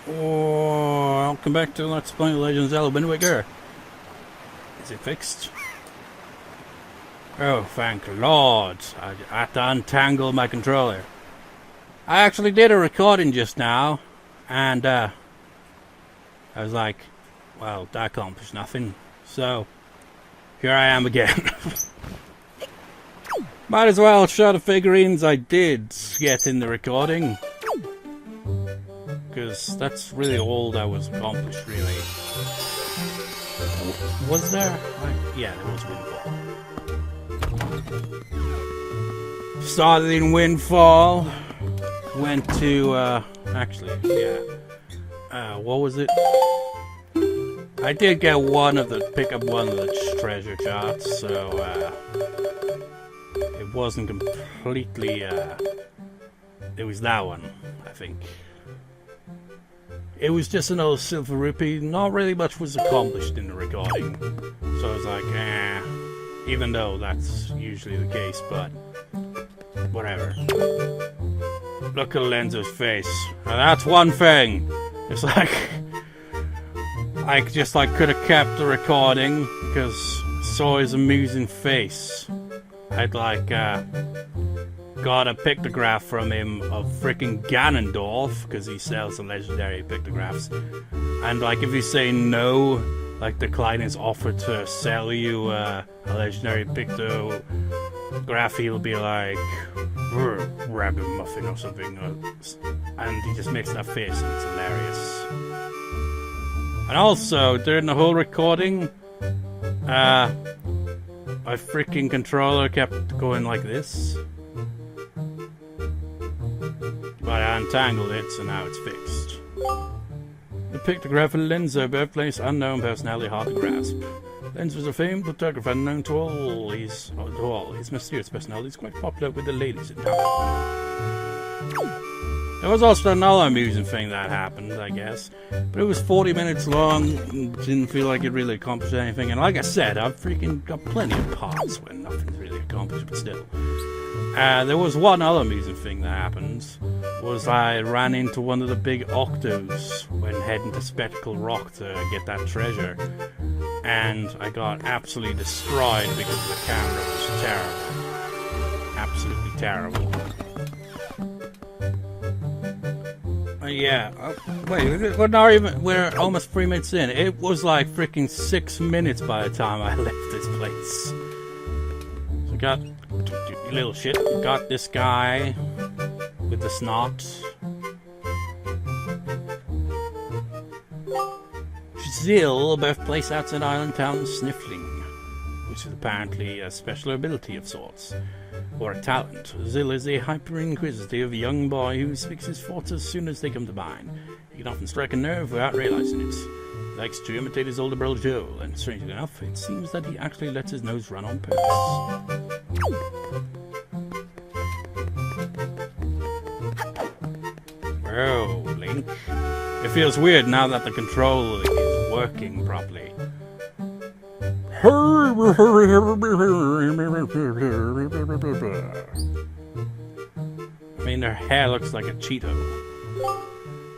Oh, welcome back to Let's Play Legend of Zelda Wind Waker. Is it fixed? Oh, thank Lord. I had to untangle my controller. I actually did a recording just now, and I was like, well, that accomplished nothing. So, here I am again. Might as well show the figurines I did get in the recording. Because that's really all that was accomplished, really. Was there? Yeah, there was Windfall. Started in Windfall. Went to, actually, yeah. What was it? I did get pick up one of the treasure charts, so, it wasn't completely, it was that one, I think. It was just another silver rupee. Not really much was accomplished in the recording. So I was like, even though that's usually the case, but whatever. Look at Lenzo's face. Now that's one thing. It's like, I just could have kept the recording because I saw his amusing face. I'd got a pictograph from him of freaking Ganondorf, because he sells the legendary pictographs. And if you say no, the client is offered to sell you a legendary pictograph, he'll be like, ragamuffin or something. And he just makes that face, and it's hilarious. And also, during the whole recording, my freaking controller kept going like this. But I untangled it, so now it's fixed. The pictograph of Lenzo, birthplace unknown, personality hard to grasp. Lenzo was a famed photographer known to all. His mysterious personality is quite popular with the ladies in town. There was also another amusing thing that happened, I guess. But it was 40 minutes long, and didn't feel like it really accomplished anything. And like I said, I've freaking got plenty of parts where nothing's really accomplished, but still. There was one other amusing thing that happened. Was I ran into one of the big octos when heading to Spectacle Rock to get that treasure. And I got absolutely destroyed because the camera was terrible. Absolutely terrible. Yeah. Wait, we're almost 3 minutes in. It was like freaking 6 minutes by the time I left this place. So got little shit. Got this guy with the snot. Zill, birthplace outside Island Town, Sniffling, which is apparently a special ability of sorts, or a talent. Zill is a hyper-inquisitive young boy who speaks his thoughts as soon as they come to mind. He can often strike a nerve without realizing it. He likes to imitate his older brother Joe, and strangely enough, it seems that he actually lets his nose run on purpose. Oh, Link. It feels weird now that the control is working properly. I mean, her hair looks like a Cheeto.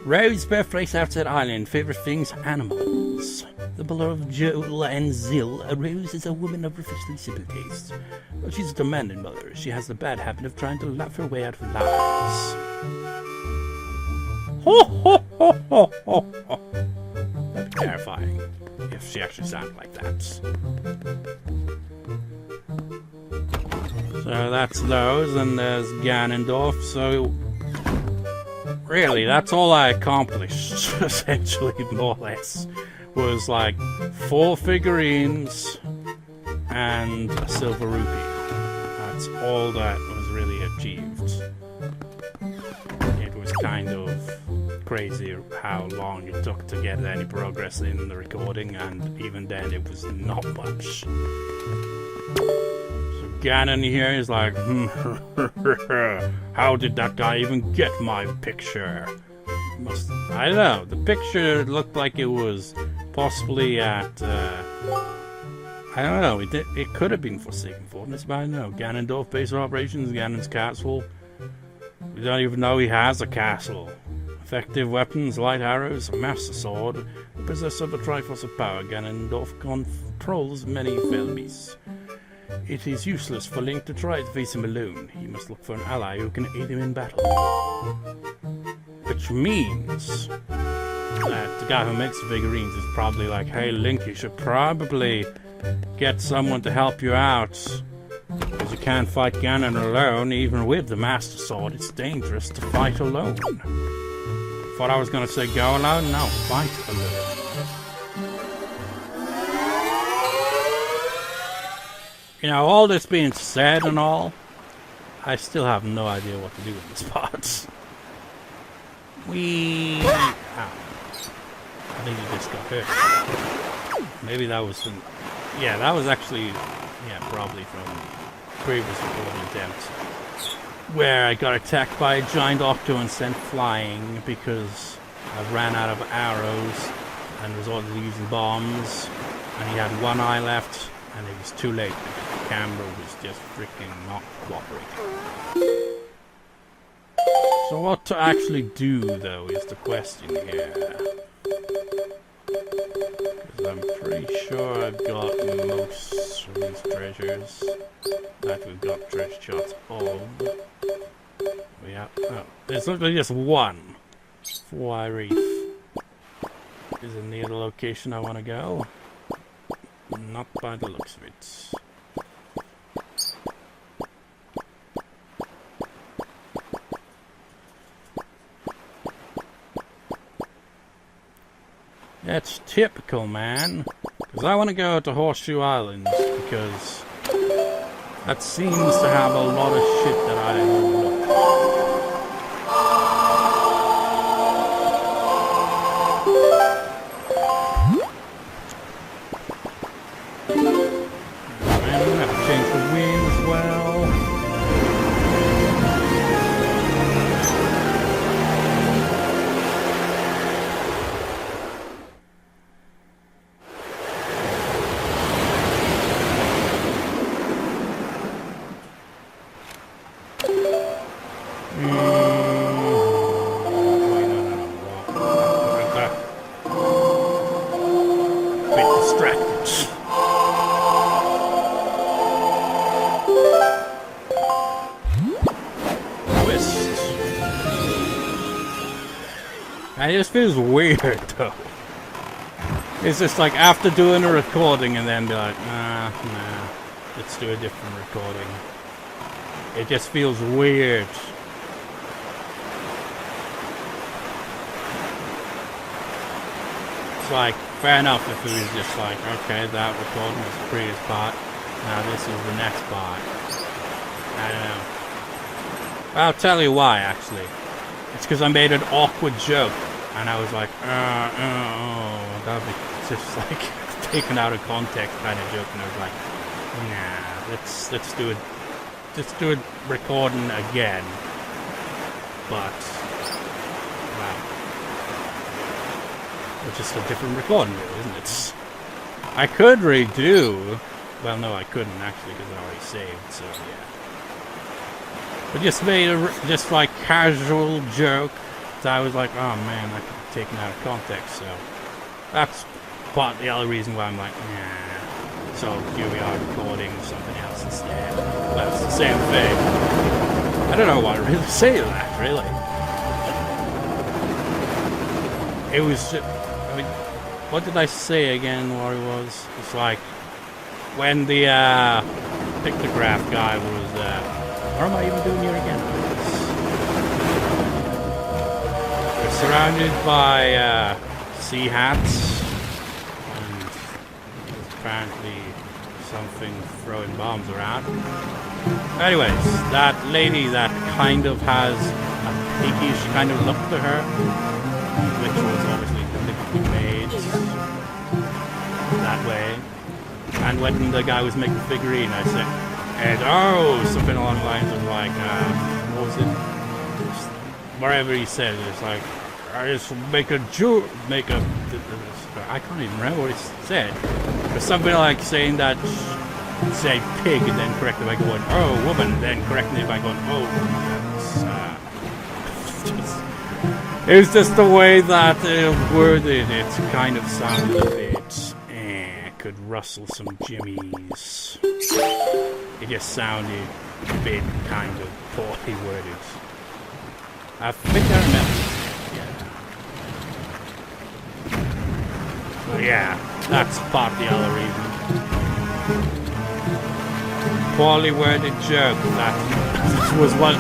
Rose, birthplace outside Island, favorite things, animals. The mother of Joel and Zill, Rose is a woman of refreshingly simple taste. But she's a demanding mother. She has the bad habit of trying to laugh her way out of lies. Ho ho ho ho ho ho. That'd be terrifying if she actually sounded like that. So that's those, and there's Ganondorf. So really, that's all I accomplished, essentially, more or less. Was 4 figurines and a silver rupee. That's all that was really achieved. It was kind of crazy how long it took to get any progress in the recording, and even then it was not much. So Ganon here is like, how did that guy even get my picture? I don't know, the picture looked like it was possibly at, I don't know, it could have been Forsaken Fortress, but I don't know. Ganondorf base of operations, Ganon's castle. We don't even know he has a castle. Effective weapons, light arrows, a master sword, possessor of a Triforce of power, Ganondorf controls many fell beasts. It is useless for Link to try to face him alone. He must look for an ally who can aid him in battle. Which means that the guy who makes the figurines is probably like, hey Link, you should probably get someone to help you out. Because you can't fight Ganon alone, even with the Master Sword. It's dangerous to fight alone. Thought I was gonna say go alone? No, fight alone. You know, all this being said and all, I still have no idea what to do in this part. Ow. I think you just got hurt. Maybe that was from... Yeah, that was actually... Yeah, probably from previous recording attempts. Where I got attacked by a giant octo and sent flying because I ran out of arrows and resorted to using bombs. And he had one eye left and it was too late because the camera was just freaking not cooperating. So what to actually do, though, is the question here. Because I'm pretty sure I've got most of these treasures that we've got treasure shots of. We have... Oh, there's literally just one. Fly Reef is in near the location I want to go. Not by the looks of it. That's typical, man. Because I want to go to Horseshoe Islands because that seems to have a lot of shit that I overlooked. Man, I'm gonna have to change the wind as well. And it just feels weird though. It's just like after doing a recording and then be like, nah, let's do a different recording. It just feels weird. It's like, fair enough if it was just like, okay, that recording was the previous part, now this is the next part. I don't know. I'll tell you why, actually. It's because I made an awkward joke, and I was like, that would be just like taken out of context kind of joke, and I was like, nah, let's do it. Let's do it recording again. But wow, it's just a different recording, really, isn't it? I could redo. Well, no, I couldn't actually because I already saved. So yeah. But just made a just like casual joke that I was like, oh man, that could be taken out of context. So that's part the other reason why I'm like, nah. So here we are recording something else instead. Well, it's the same thing. I don't know why I really say that, really. It was just, I mean, what did I say again what it was? It's like when the pictograph guy was what am I even doing here again? We're surrounded by sea hats, and there's apparently something throwing bombs around. Anyways, that lady that kind of has a piggish kind of look to her, which was obviously deliberately made that way. And when the guy was making the figurine, I said, and something along the lines of like, what was it? Whatever he said, it's like, I just make a, I can't even remember what he said. But something like saying that, say pig, and then correct it by going, woman, and then correcting it by going, It was just the way that worded it kind of sounded a bit. Could rustle some jimmies. It just sounded a bit kind of poorly worded. I think I remember. Yeah. But yeah, that's part the other reason. Poorly worded joke. That was one.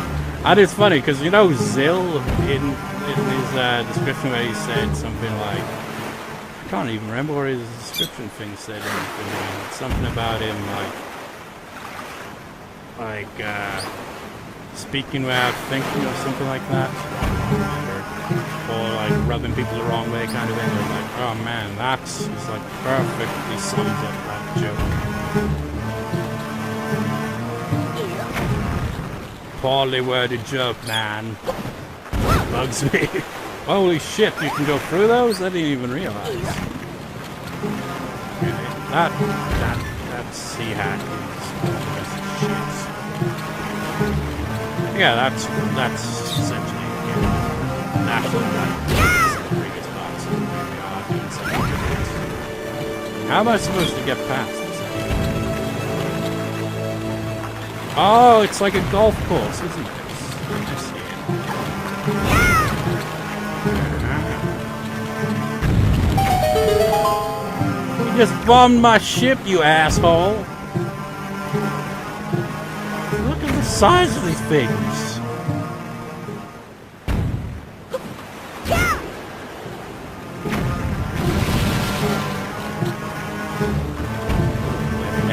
And it's funny because you know Zill in his description where he said something like, I can't even remember what his description thing said. Anything. Something about him like speaking without thinking or something like that. Or like rubbing people the wrong way kind of thing. Or like, oh man, that's like perfectly sums up that joke. Poorly worded joke, man. Bugs me. Holy shit, you can go through those? I didn't even realize. That sea hat is shit. Yeah, that's essentially national the biggest box in the How am I supposed to get past this? Oh, it's like a golf course, isn't it? I see it. You just bombed my ship, you asshole! Look at the size of these things!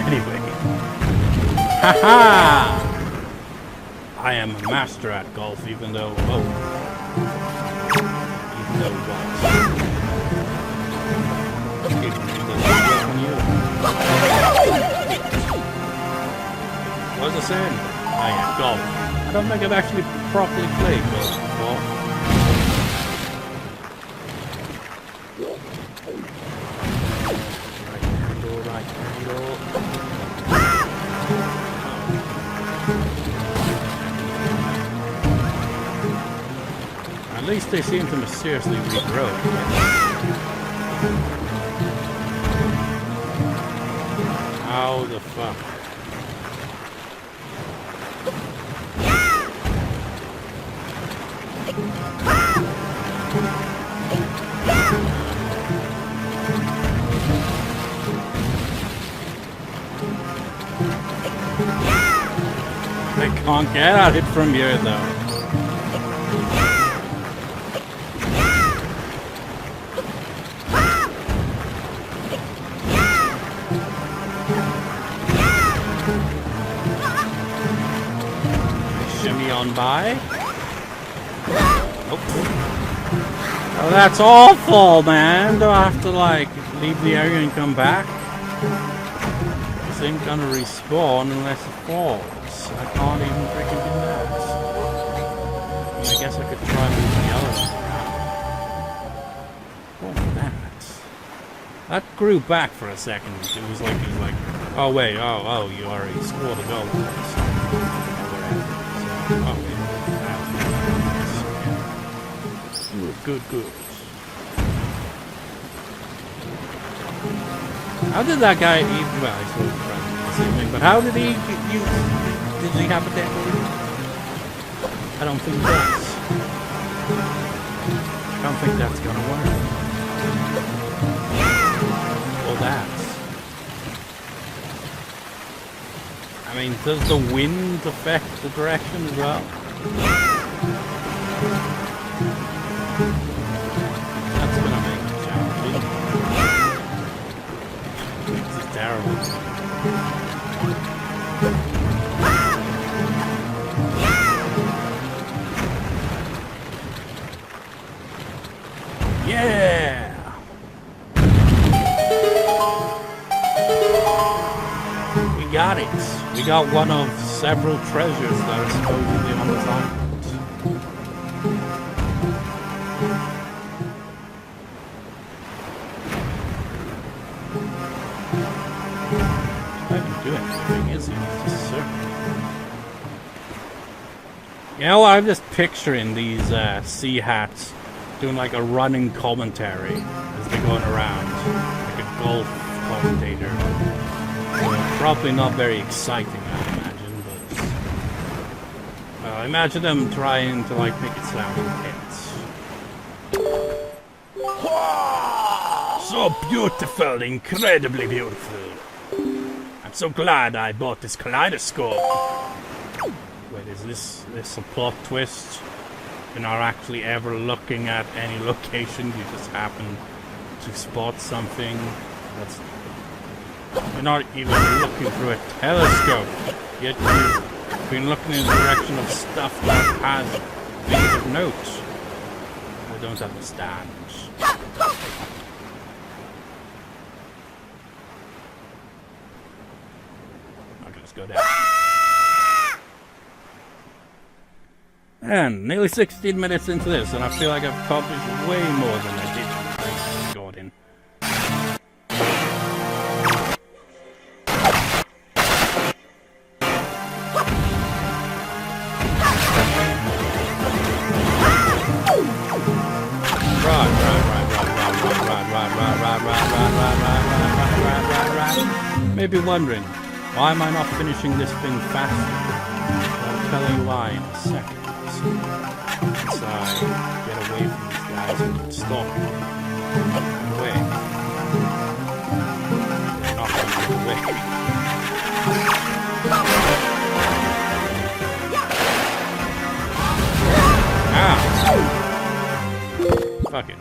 Anyway. Haha! I am a master at golf, even though what? What was I saying? I am golf. I don't think I've actually properly played golf before. Right handle. At least they seem to mysteriously regrow. How the fuck? I can't get at it from here though. By. Nope. Oh, that's awful, man. Do I have to like leave the area and come back? This ain't gonna respawn unless it falls. I can't even freaking do that. I mean, I guess I could try moving the other one around. Oh, that grew back for a second. It was like, oh wait, oh, you already scored a goal. Oh, good. How did that guy eat? Well, I suppose the same thing, but how did he use? Did he have a deck? I don't think he does. I don't think that's gonna work. Or that. I mean, does the wind affect the direction as well? That's gonna make it challenging. This is terrible. Yeah! We got it. We got one of several treasures that are supposedly on this island. You know, I'm just picturing these sea hats doing like a running commentary as they're going around, like a golf commentator. Probably not very exciting, I imagine, but I imagine them trying to like make it sound intense. So beautiful, incredibly beautiful. I'm so glad I bought this kaleidoscope. Wait, is this a plot twist? You're not actually ever looking at any location, you just happen to spot something that's... You're not even looking through a telescope, yet you've been looking in the direction of stuff that has things of note. I don't understand. Okay, let's go down. And nearly 16 minutes into this, and I feel like I've accomplished way more than I did in Gordon. Maybe wondering, why am I not finishing this thing faster? I'll tell you why in a second. Once I get away from these guys and stop away. They're not going to get away. Ah! Fuck it.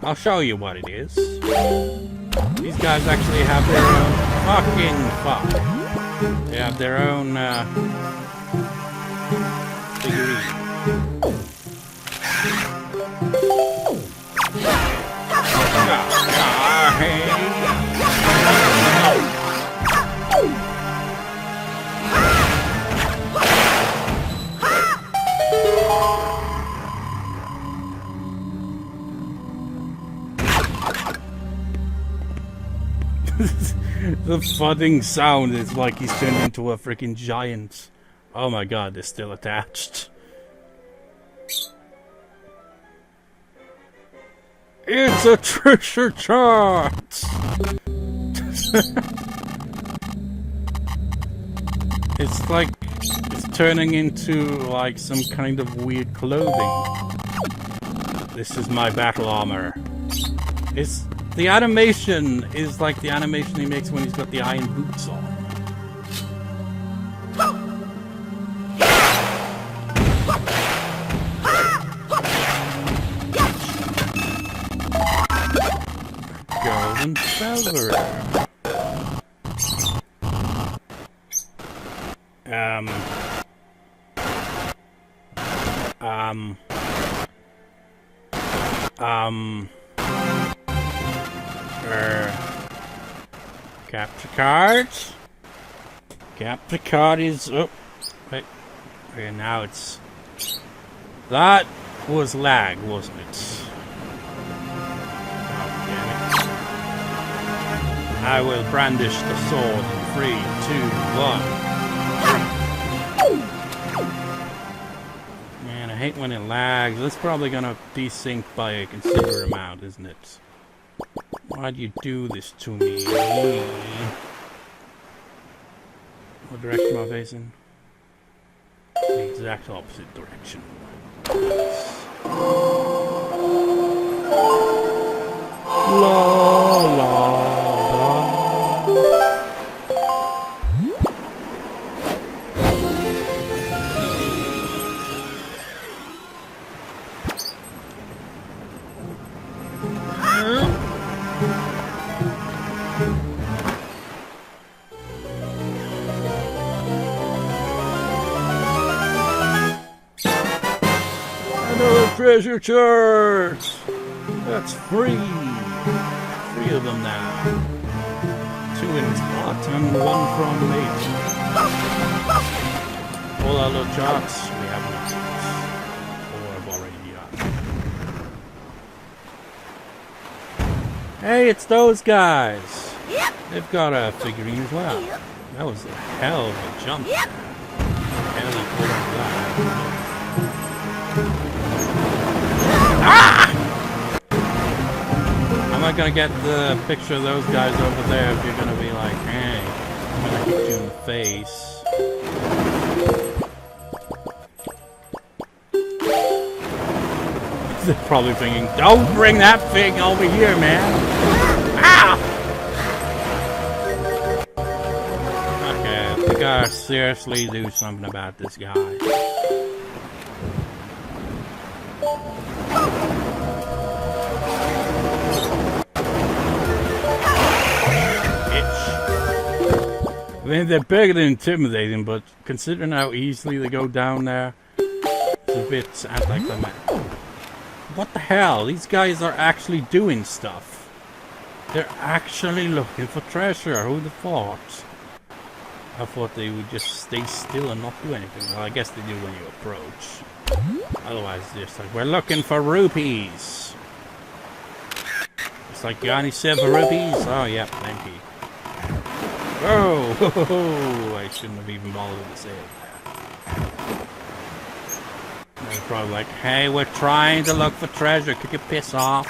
I'll show you what it is. These guys actually have their own fucking fuck. They have their own figurine. The thudding sound is like he's turned into a freaking giant. Oh my god, they're still attached. It's a treasure chart! It's like it's turning into like some kind of weird clothing. This is my battle armor. The animation is like the animation he makes when he's got the iron boots on. Golden feather. Capture cards. Capture card is oh wait. Okay, now it's that was lag, wasn't it? Oh, damn it. I will brandish the sword in 3, 2, 1. Man, I hate when it lags. That's probably gonna desync by a considerable amount, isn't it? Why'd you do this to me? What direction am I facing? The exact opposite direction. La la la. Treasure charts! That's free! 3 of them now. 2 in this pot and 1 from mate. All our little charts, we have not. Or I've already got. Hey, it's those guys! They've got a figurine as well. That was a hell of a jump. Hell of a that. Ah! not gonna get the picture of those guys over there if you're gonna be like, hey, I'm gonna hit you in the face. They're probably thinking, don't bring that thing over here, man. Ah! Okay, we gotta seriously do something about this guy. I mean, they're big and intimidating, but considering how easily they go down there, it's a bit anticlimactic. What the hell? These guys are actually doing stuff. They're actually looking for treasure. Who'd have thought? I thought they would just stay still and not do anything. Well, I guess they do when you approach. Otherwise, they're just like, we're looking for rupees. It's like, you only 7 rupees? Oh, yeah, plenty. Oh, I shouldn't have even bothered to say it. They're probably like, hey, we're trying to look for treasure. Could you piss off?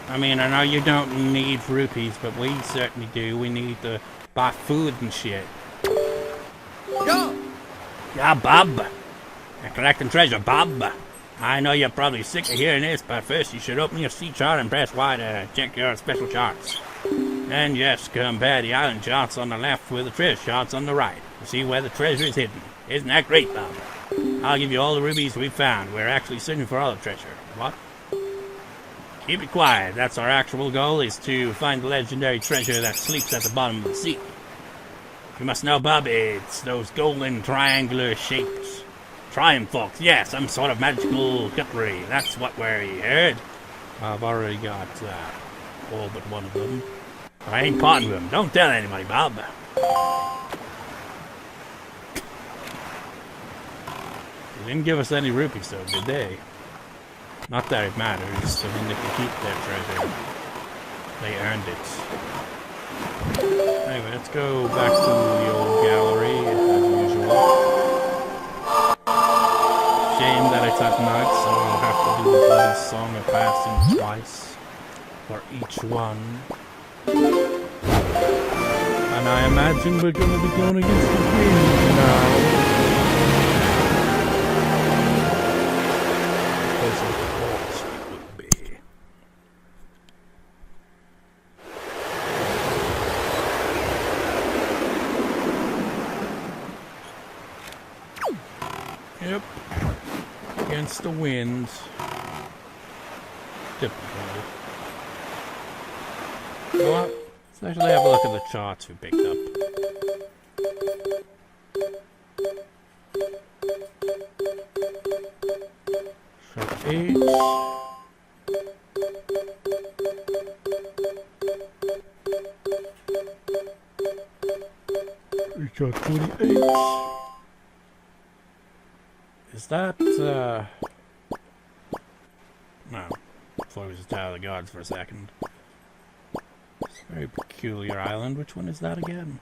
I mean, I know you don't need rupees, but we certainly do. We need to buy food and shit. Yeah, Bob. You're collecting treasure, Bob. I know you're probably sick of hearing this, but first you should open your sea chart and press Y to check your special charts. And yes, compare the island charts on the left with the treasure charts on the right to see where the treasure is hidden. Isn't that great, Bob? I'll give you all the rubies we found. We're actually searching for all the treasure. What? Keep it quiet. That's our actual goal, is to find the legendary treasure that sleeps at the bottom of the sea. You must know, Bob, it's those golden triangular shapes. Triumph forks, yeah, some sort of magical cutlery. That's what we heard. I've already got all but one of them. I ain't parting with them. Don't tell anybody, Bob. They didn't give us any rupees, though, did they? Not that it matters. I mean, they can keep their treasure. They earned it. Anyway, let's go back to the old gallery, as usual. Shame that it's at night, so I'll have to do the bloody Song of Passing twice. For each one. And I imagine we're going to be going against the wind now. Because of course it would be. Yep. Against the wind. Typical. You know what? Let's actually have a look at the charts we picked up. Chart 8. Chart 28. Is that, no. I thought it was just Tower of the Gods for a second. Very peculiar island. Which one is that again?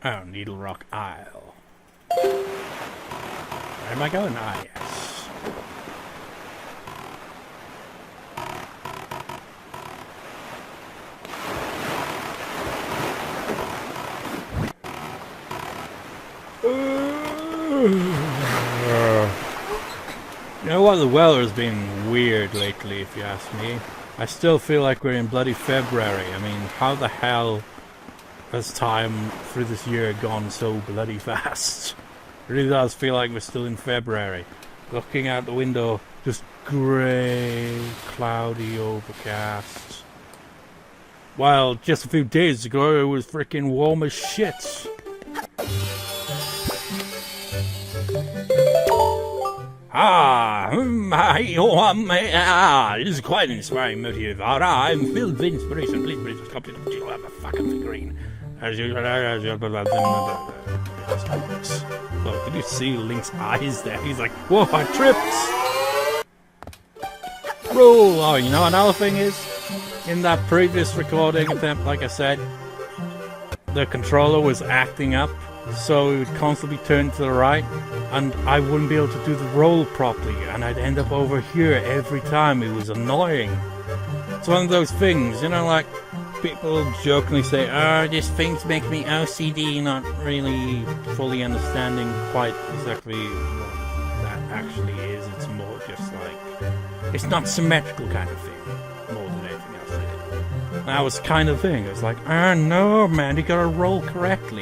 Oh, Needle Rock Isle. Where am I going? Ah, yes. You know what, the weather's been weird lately, if you ask me. I still feel like we're in bloody February. I mean, how the hell has time through this year gone so bloody fast? It really does feel like we're still in February. Looking out the window, just grey, cloudy, overcast. While just a few days ago it was freaking warm as shit. This is quite an inspiring motive. I'm filled with inspiration. Please a copy of the fucking figurine. As you Oh, did you see Link's eyes there? He's like, whoa, I tripped! Roll! Oh, you know another thing is? In that previous recording attempt, like I said, the controller was acting up, so it would constantly turn to the right, and I wouldn't be able to do the roll properly, and I'd end up over here every time. It was annoying. It's one of those things, you know, like, people jokingly say, oh, this thing's making me OCD, not really fully understanding quite exactly what that actually is. It's more just like, it's not symmetrical kind of thing, more than anything else. That was kind of thing. It was like, oh no, man, you gotta roll correctly.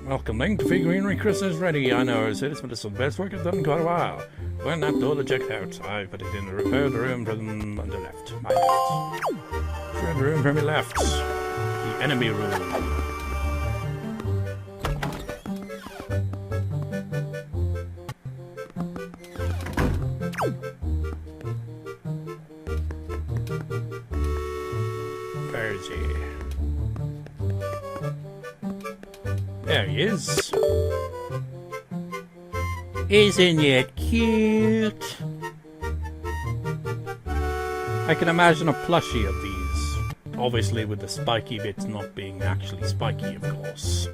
Welcome, Link. The figurine Christmas is ready. I know it's but it's the best work I've done in quite a while. When that door to check out, I put it in the repair room from on the left. My left. Repair room from your left. The enemy room. Where is he? There he is. Isn't it cute? I can imagine a plushie of these. Obviously with the spiky bits not being actually spiky, of course.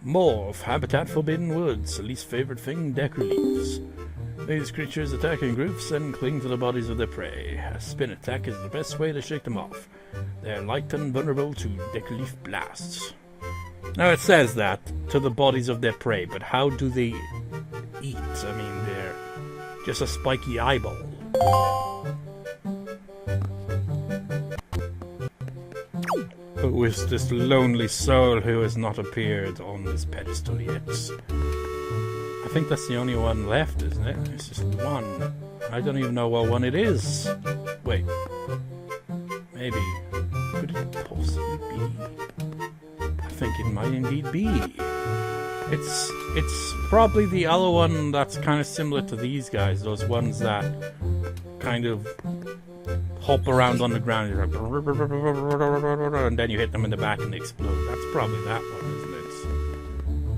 Morph, Habitat Forbidden Woods, least favorite thing, Deku leaves. These creatures attack in groups and cling to the bodies of their prey. A spin attack is the best way to shake them off. They're light and vulnerable to Deku leaf blasts. Now it says that, to the bodies of their prey, but how do they eat? I mean, they're just a spiky eyeball. Who is this lonely soul who has not appeared on this pedestal yet? I think that's the only one left, isn't it? It's just one. I don't even know what one it is. Wait. Maybe. Could it possibly be? I think it might indeed be. It's probably the other one that's kind of similar to these guys. Those ones that kind of hop around on the ground and then you hit them in the back and they explode. That's probably that one, isn't it?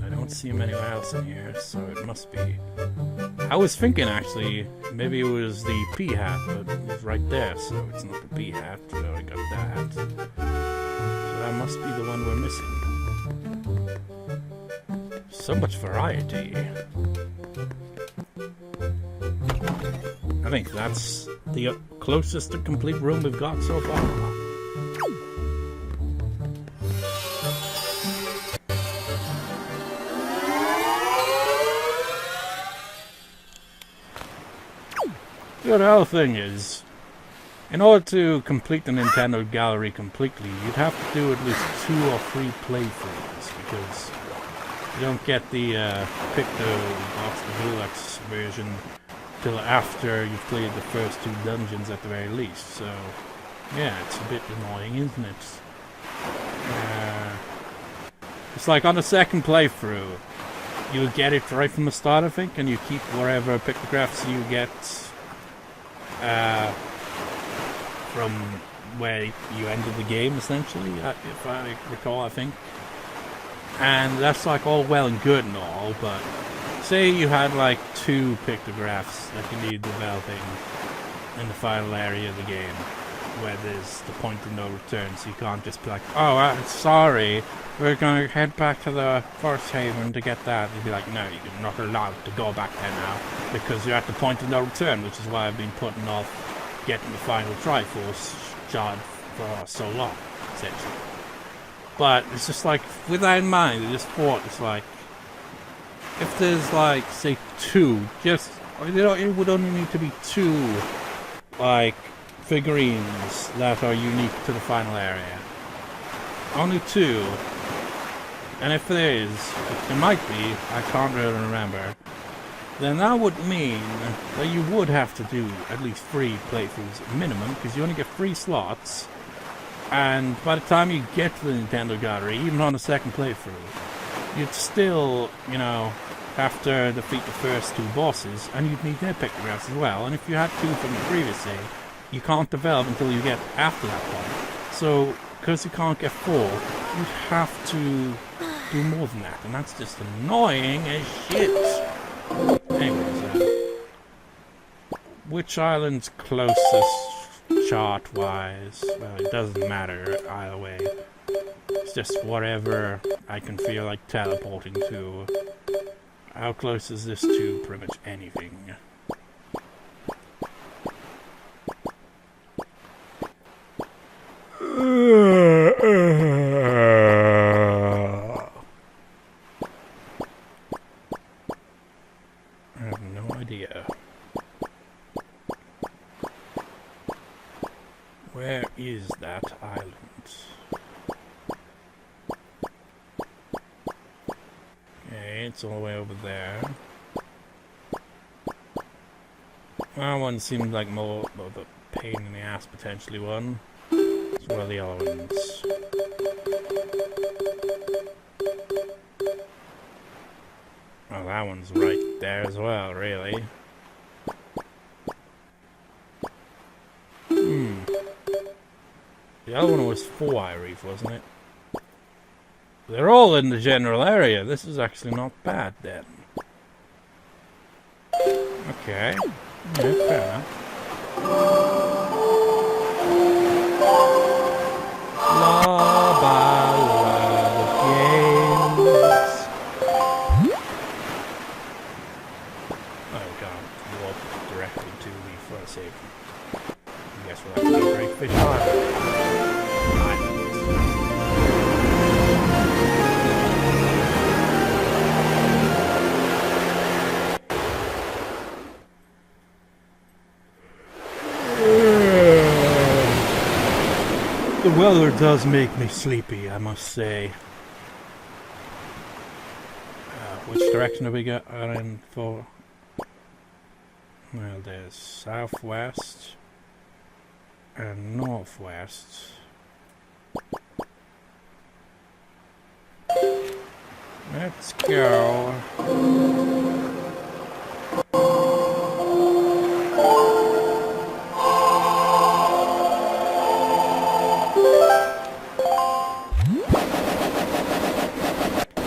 I don't see him anywhere else in here, so it must be. I was thinking actually maybe it was the pea hat, but it's right there, so it's not the pea hat. So I got that. So that must be the one we're missing. So much variety. I think that's the closest to complete room we've got so far. The other thing is, in order to complete the Nintendo Gallery completely, you'd have to do at least 2 or 3 playthroughs, because you don't get the Picto Deluxe version till after you've cleared the first 2 dungeons at the very least. So, yeah, it's a bit annoying, isn't it? It's like on the second playthrough, you'll get it right from the start, I think, and you keep whatever pictographs you get from where you ended the game, essentially, if I recall, I think. And that's like all well and good and all, but say you had like 2 pictographs that you need developing in the final area of the game, where there's the point of no return, so you can't just be like, oh, sorry, we're going to head back to the first haven to get that. You'd be like, no, you're not allowed to go back there now, because you're at the point of no return, which is why I've been putting off getting the final Triforce shard for so long, essentially. But it's just like, with that in mind, I just thought, it's like, if there's like, say 2, just, you know, it would only need to be 2, like, figurines that are unique to the final area. Only 2. And if there is, which there might be, I can't really remember, then that would mean that you would have to do at least 3 playthroughs minimum, because you only get 3 slots. And by the time you get to the Nintendo Gallery, even on the second playthrough, you'd still, you know, have to defeat the first 2 bosses, and you'd need their pictographs as well. And if you had 2 from the previous save, you can't develop until you get after that point. So, because you can't get 4, you'd have to do more than that, and that's just annoying as shit. Anyways, which island's closest chart-wise? Well, it doesn't matter either way. It's just whatever I can feel like teleporting to. How close is this to pretty much anything? I have no idea. Where is that island? Okay, it's all the way over there. That one seemed like more of a pain in the ass, potentially one. As well the other ones. Oh, that one's right there as well, really. The other one was 4-Eye Reef, wasn't it? They're all in the general area. This is actually not bad, then. Okay. Yeah, fair enough. La ba la games. Oh god, walk directly to me for a second. I guess we'll have to break fish on. The weather does make me sleepy, I must say. Which direction do we go in for? Well, there's southwest and northwest. Let's go.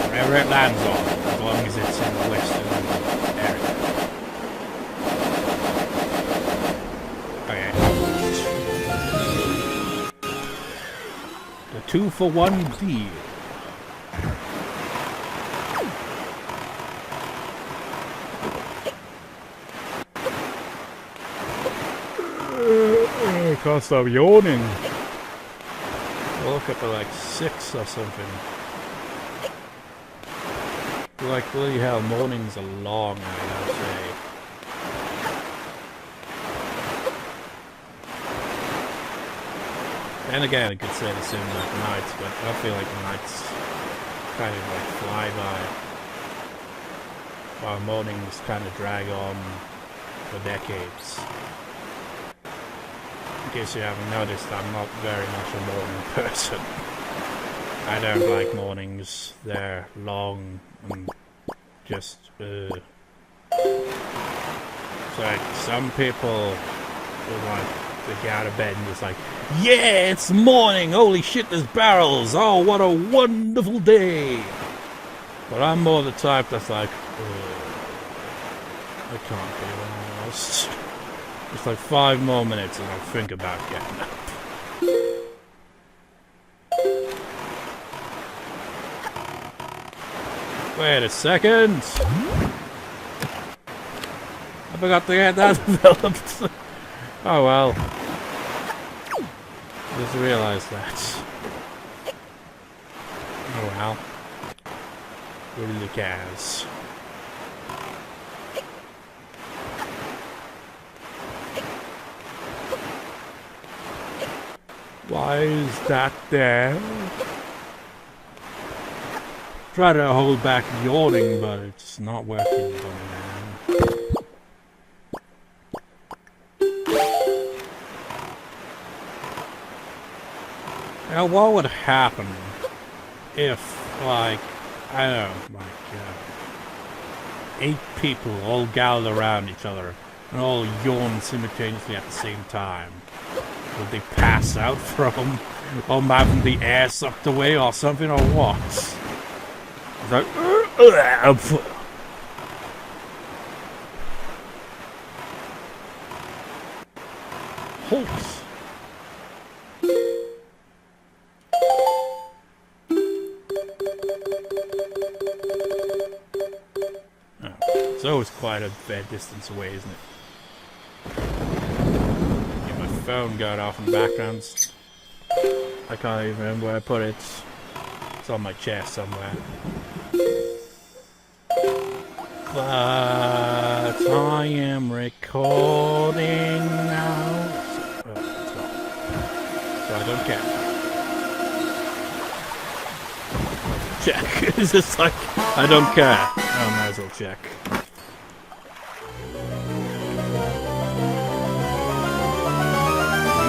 Wherever it lands on, as long as it's in the western area. Okay. The 2-for-1 deal. I can't stop yawning. I woke up at like 6 or something. Like, bloody hell, mornings are long, I gotta say. And again, I could say the same about nights, but I feel like nights kind of like fly by, while mornings kind of drag on for decades. In case you haven't noticed, I'm not very much a morning person. I don't like mornings. They're long and just, it's like some people will like, they get out of bed and just like, yeah, it's morning, holy shit, there's barrels, oh, what a wonderful day. But I'm more the type that's like, I can't be honest. Just like 5 more minutes and I'll think about getting up. Wait a second. I forgot to get that developed. Oh well. Just realized that. Oh well. Who really cares? Why is that there? Try to hold back yawning, but it's not working for me, man. Now, what would happen if, like, I don't know, like, 8 people all gathered around each other and all yawned simultaneously at the same time? Would they pass out from having the air sucked away or something, or what? like, Hulks. Oh, it's always quite a fair distance away, isn't it? Yeah, my phone got off in the background. I can't even remember where I put it. It's on my chest somewhere. But I am recording now. So I don't care. Check. It's just like, I don't care. I might as well check.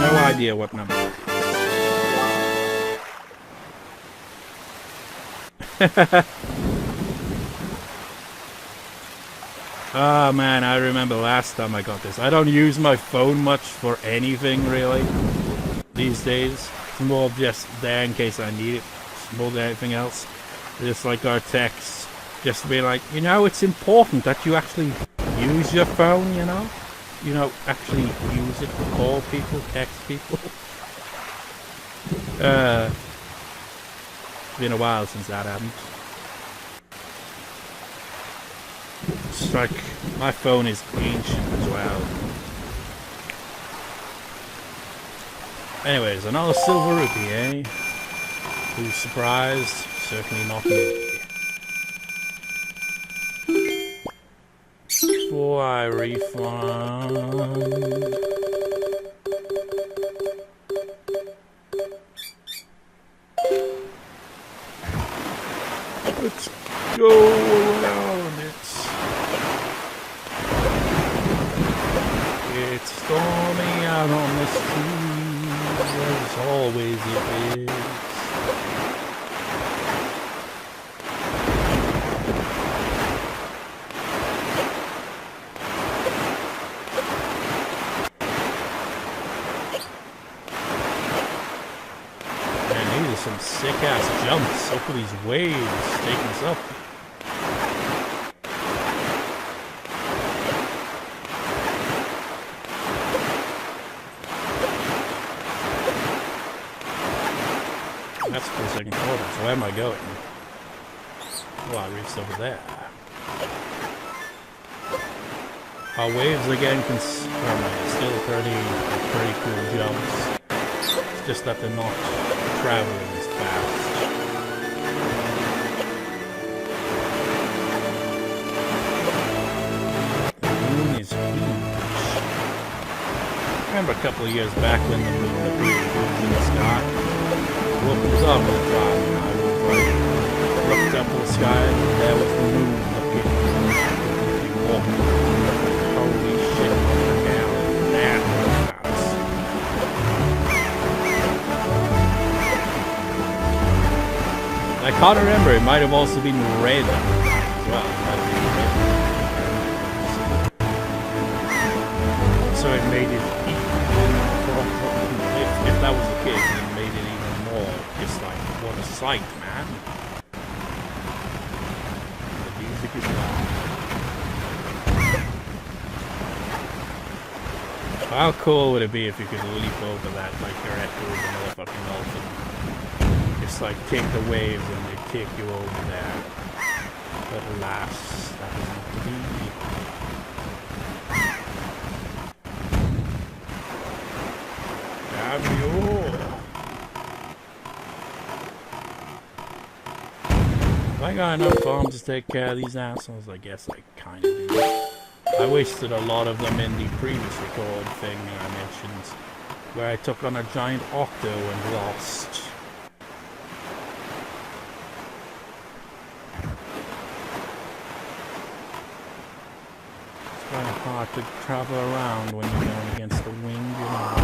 No idea what number it is. Oh man, I remember last time I got this. I don't use my phone much for anything really these days. It's more just there in case I need it, more than anything else. Just like our texts, just to be like, you know, it's important that you actually use your phone, you know? You know, actually use it to call people, text people. It's been a while since that happened. It's like, my phone is ancient as well. Anyways, another silver rupee, eh? Who's surprised? Certainly not me. Before I refund... Let's go around it. It's stormy out on the street, as always it is. Man, these are some sick-ass jumps. Look at these waves taking us up. That's for the second quarter, so where am I going? Well, I reached over there. Our waves again still pretty cool jumps. It's just that they're not traveling as fast. The moon is huge. I remember a couple of years back when the moon appeared huge in the sky. What was up at the time, and I was like, looked up at the sky, and there was the moon looking walking. Holy shit, down that house. I can't remember, it might have also been red as well. So it made it if that was the case, it made it even more. It's like, what a sight, man. The music is loud. How cool would it be if you could leap over that like you're at the motherfucking dolphin? Just like take the waves and they take you over there. But alas, that is not to be. Have you? Have I got enough farms to take care of these assholes? I guess I kind of do. I wasted a lot of them in the previous record thing I mentioned, where I took on a giant octo and lost. It's kind of hard to travel around when you're going against the wind, you know.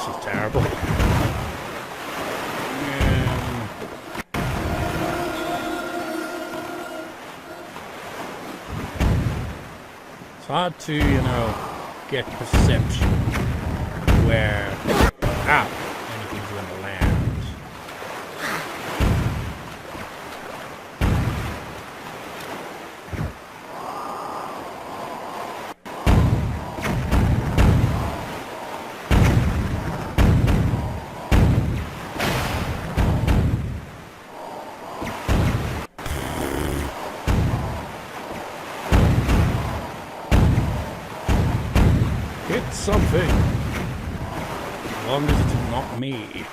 this is terrible. It's hard to, you know, get perception where anything's going to land. Hit something, as long as it's not me.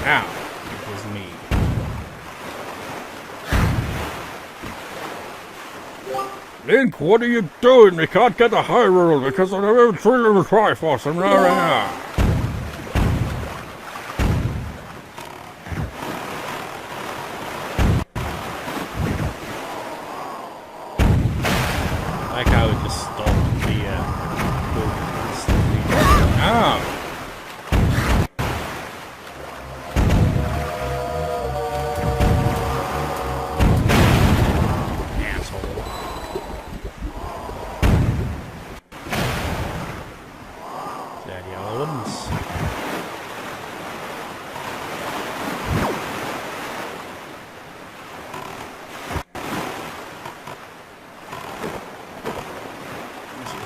Ow, it was me. Link, what are you doing? We can't get the Hyrule because of the Thriller of the Triforce and rah. Like how it just stopped the movement instantly. Oh! Asshole. Is that yellow ones?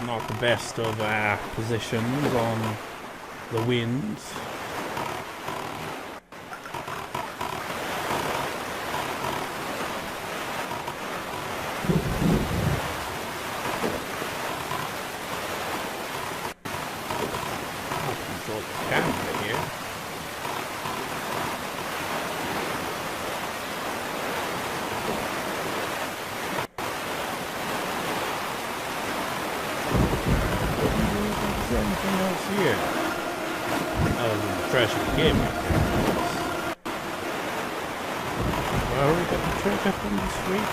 Not the best of positions on the wind. I'll control the camera here. Anything else here? Other than the treasure game. Well, we got the treasure from this week.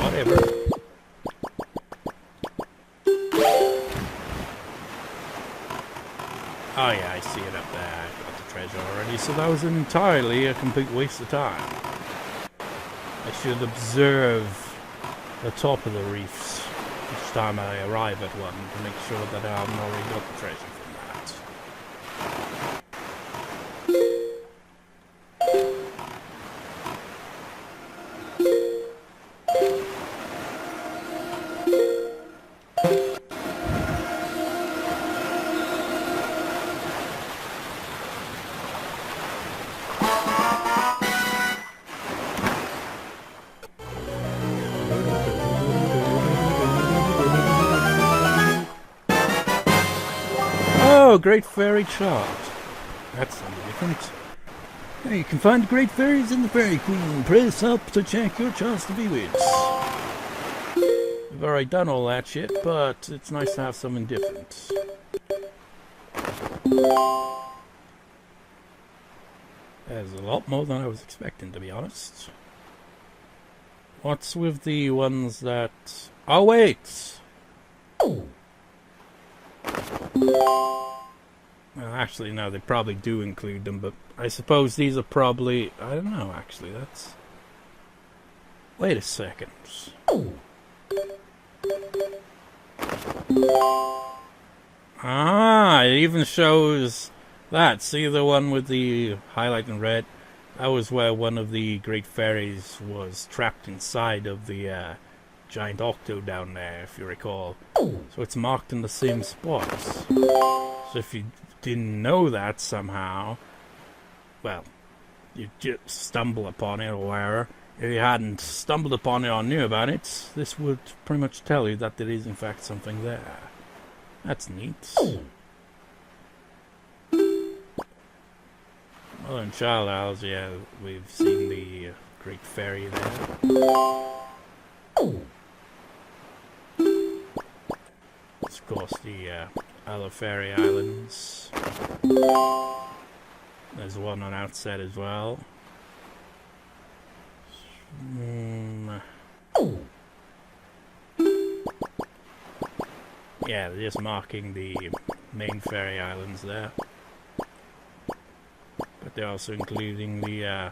Whatever. Oh yeah, I see it up there. I got the treasure already, so that was entirely a complete waste of time. I should observe the top of the reefs each time I arrive at one to make sure that I haven't already got the treasure from that. Oh, Great Fairy chart. That's something different. Yeah, you can find great fairies in the Fairy Queen. Press up to check your chance to be wits. We've already done all that shit, but it's nice to have something different. There's a lot more than I was expecting, to be honest. What's with the ones that... Oh, wait! Well, actually, no, they probably do include them, but I suppose these are probably... I don't know, actually, that's... Wait a second. Ah, it even shows that. See the one with the highlight in red? That was where one of the great fairies was trapped inside of the giant octo down there, if you recall. So it's marked in the same spots. So if you didn't know that somehow, well, you just stumble upon it or whatever. If you hadn't stumbled upon it or knew about it, this would pretty much tell you that there is in fact something there. That's neat. Well, in Child Owls, yeah, we've seen the Great Fairy there. Of course, the other fairy islands. There's one on Outset as well. Yeah, they're just marking the main fairy islands there. But they're also including the,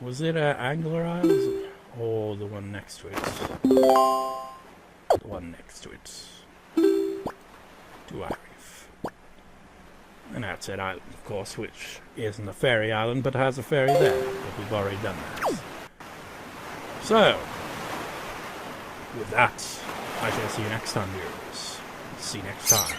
was it Angler Isles? Or the one next to it? The one next to it. Dwarf. And Outset Island, of course, which isn't a fairy island, but has a fairy there. But we've already done that. So, with that, I shall see you next time, viewers. See you next time.